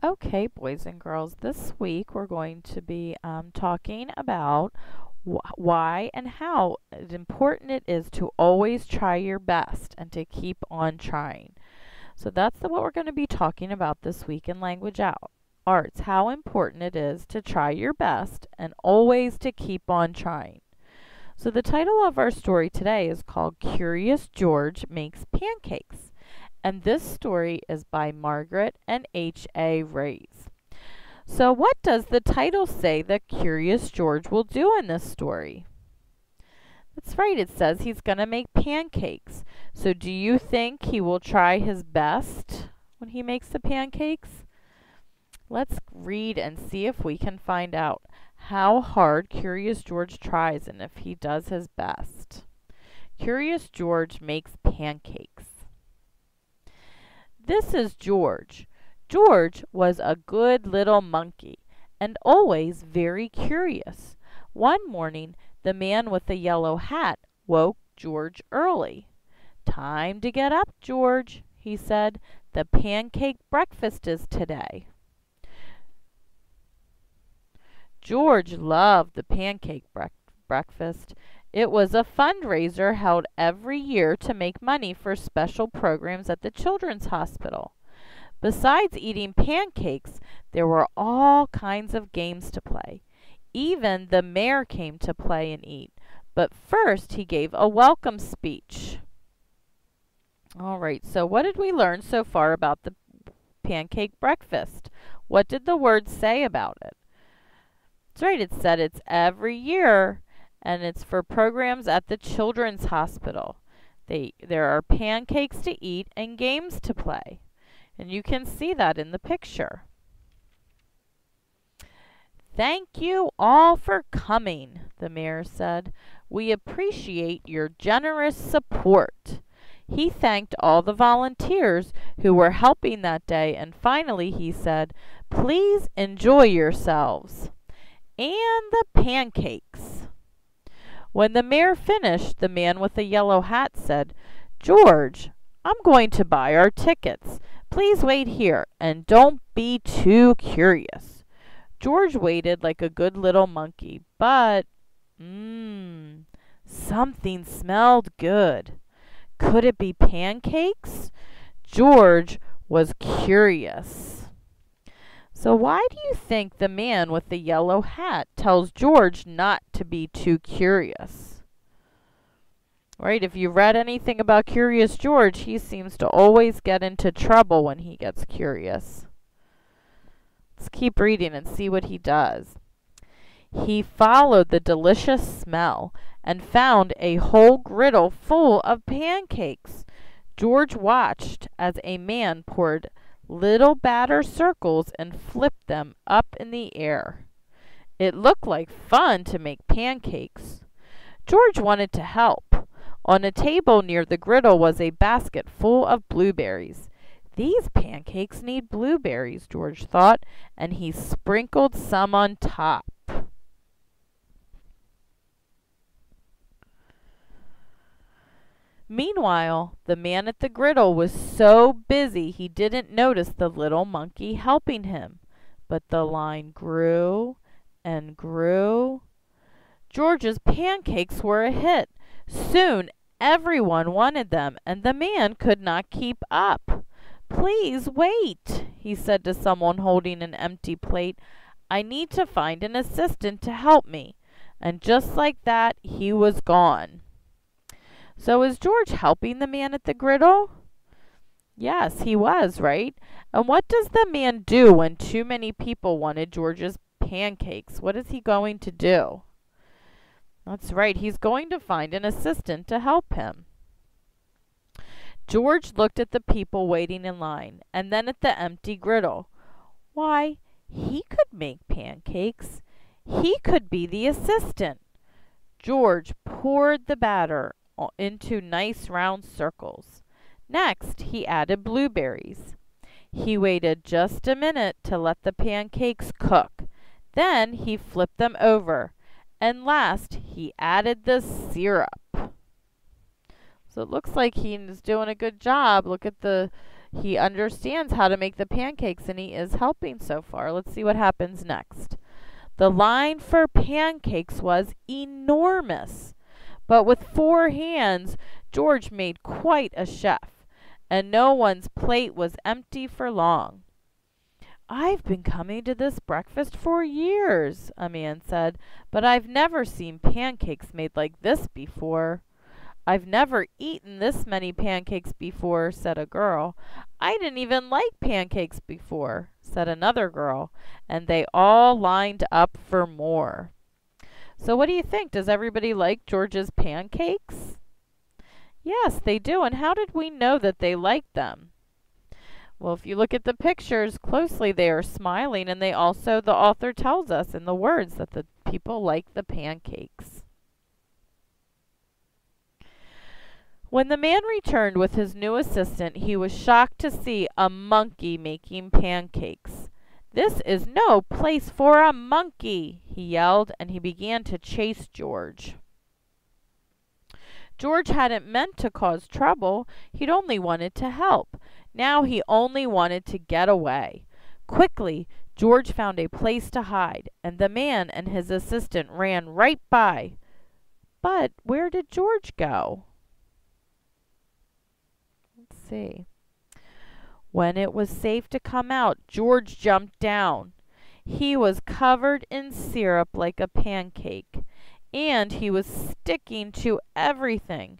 Okay, boys and girls, this week we're going to be talking about why and how important it is to always try your best and to keep on trying. So that's what we're going to be talking about this week in Language Out. Arts, how important it is to try your best and always to keep on trying. So the title of our story today is called Curious George Makes Pancakes. And this story is by Margaret and H.A. Rays. So what does the title say that Curious George will do in this story? That's right, it says he's going to make pancakes. So do you think he will try his best when he makes the pancakes? Let's read and see if we can find out how hard Curious George tries and if he does his best. Curious George makes pancakes. This is George. George was a good little monkey and always very curious. One morning, the man with the yellow hat woke George early. "Time to get up, George," he said. "The pancake breakfast is today." George loved the pancake breakfast. It was a fundraiser held every year to make money for special programs at the Children's Hospital. Besides eating pancakes, there were all kinds of games to play. Even the mayor came to play and eat. But first, he gave a welcome speech. All right, so what did we learn so far about the pancake breakfast? What did the words say about it? That's right, it said it's every year, and it's for programs at the Children's Hospital. There are pancakes to eat and games to play. And you can see that in the picture. "Thank you all for coming," the mayor said. "We appreciate your generous support." He thanked all the volunteers who were helping that day, and finally he said, "Please enjoy yourselves. And the pancakes." When the mayor finished, the man with the yellow hat said, "George, I'm going to buy our tickets. Please wait here and don't be too curious." George waited like a good little monkey, but something smelled good. Could it be pancakes? George was curious. So why do you think the man with the yellow hat tells George not to be too curious? Right, if you read anything about Curious George, he seems to always get into trouble when he gets curious. Let's keep reading and see what he does. He followed the delicious smell and found a whole griddle full of pancakes. George watched as a man poured little batter circles and flipped them up in the air. It looked like fun to make pancakes. George wanted to help. On a table near the griddle was a basket full of blueberries. "These pancakes need blueberries," George thought, and he sprinkled some on top. Meanwhile, the man at the griddle was so busy he didn't notice the little monkey helping him. But the line grew and grew. George's pancakes were a hit. Soon everyone wanted them, and the man could not keep up. "Please wait," he said to someone holding an empty plate. "I need to find an assistant to help me." And just like that, he was gone. So is George helping the man at the griddle? Yes, he was, right? And what does the man do when too many people wanted George's pancakes? What is he going to do? That's right, he's going to find an assistant to help him. George looked at the people waiting in line, and then at the empty griddle. Why, he could make pancakes. He could be the assistant. George poured the batter into nice round circles. Next, he added blueberries. He waited just a minute to let the pancakes cook. Then he flipped them over. And last, he added the syrup. So it looks like he's doing a good job. Look at the He understands how to make the pancakes, and he is helping so far. Let's see what happens next. The line for pancakes was enormous, but with 4 hands, George made quite a chef, and no one's plate was empty for long. "I've been coming to this breakfast for years," a man said, "but I've never seen pancakes made like this before." "I've never eaten this many pancakes before," said a girl. "I didn't even like pancakes before," said another girl, and they all lined up for more. So what do you think? Does everybody like George's pancakes? Yes, they do. And how did we know that they liked them? Well, if you look at the pictures closely, they are smiling, and the author tells us in the words that the people like the pancakes. When the man returned with his new assistant, he was shocked to see a monkey making pancakes. "This is no place for a monkey," he yelled, and he began to chase George. George hadn't meant to cause trouble. He'd only wanted to help. Now he only wanted to get away. Quickly, George found a place to hide, and the man and his assistant ran right by. But where did George go? Let's see. When it was safe to come out, George jumped down. He was covered in syrup like a pancake, and he was sticking to everything.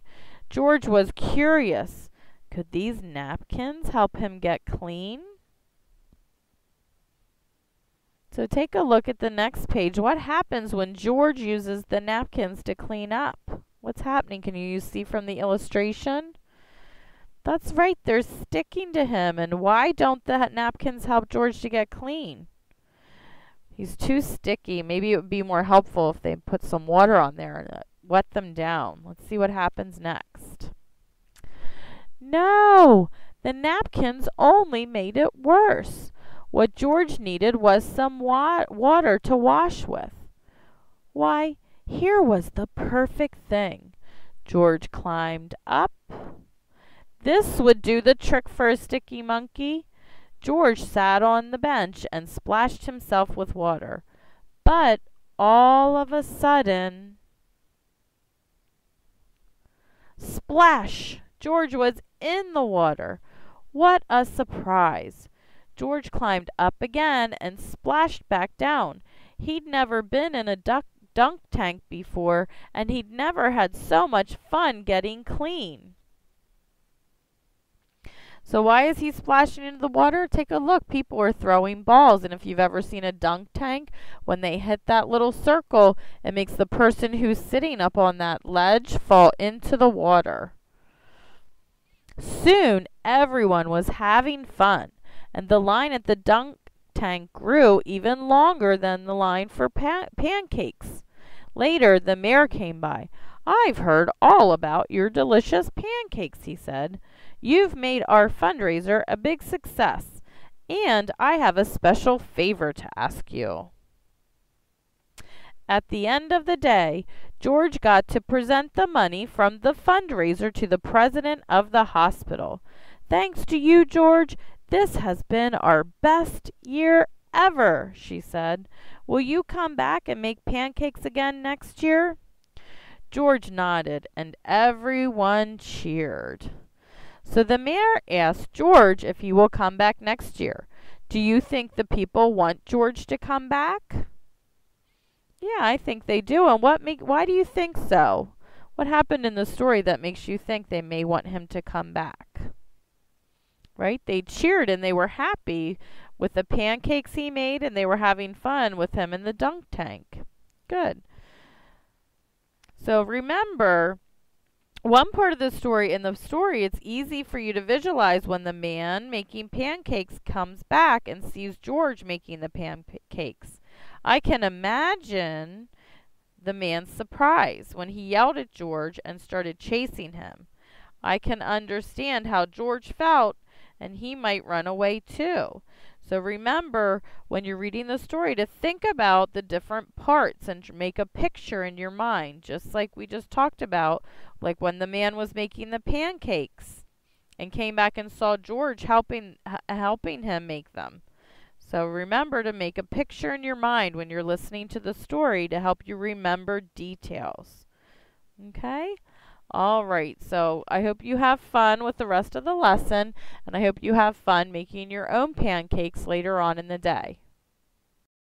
George was curious. Could these napkins help him get clean? So take a look at the next page. What happens when George uses the napkins to clean up? What's happening? Can you see from the illustration? That's right, they're sticking to him. And why don't the napkins help George to get clean? He's too sticky. Maybe it would be more helpful if they put some water on there and wet them down. Let's see what happens next. No, the napkins only made it worse. What George needed was some water to wash with. Why, here was the perfect thing. George climbed up. This would do the trick for a sticky monkey. George sat on the bench and splashed himself with water. But all of a sudden, splash! George was in the water. What a surprise! George climbed up again and splashed back down. He'd never been in a dunk tank before, and he'd never had so much fun getting clean. So why is he splashing into the water? Take a look. People are throwing balls, and if you've ever seen a dunk tank, when they hit that little circle, it makes the person who's sitting up on that ledge fall into the water. Soon, everyone was having fun, and the line at the dunk tank grew even longer than the line for pancakes. Later, the mayor came by. "I've heard all about your delicious pancakes," he said. "You've made our fundraiser a big success, and I have a special favor to ask you." At the end of the day, George got to present the money from the fundraiser to the president of the hospital. "Thanks to you, George, this has been our best year ever," she said. "Will you come back and make pancakes again next year?" George nodded, and everyone cheered. So the mayor asked George if he will come back next year. Do you think the people want George to come back? Yeah, I think they do. And why do you think so? What happened in the story that makes you think they may want him to come back? Right? They cheered and they were happy with the pancakes he made, and they were having fun with him in the dunk tank. Good. So remember, one part of the story, in the story, it's easy for you to visualize when the man making pancakes comes back and sees George making the pancakes. I can imagine the man's surprise when he yelled at George and started chasing him. I can understand how George felt, and he might run away too. So remember, when you're reading the story, to think about the different parts and make a picture in your mind, just like we just talked about, like when the man was making the pancakes. and came back and saw George helping him make them. So remember to make a picture in your mind when you're listening to the story to help you remember details. Okay? All right. So I hope you have fun with the rest of the lesson, and I hope you have fun making your own pancakes later on in the day.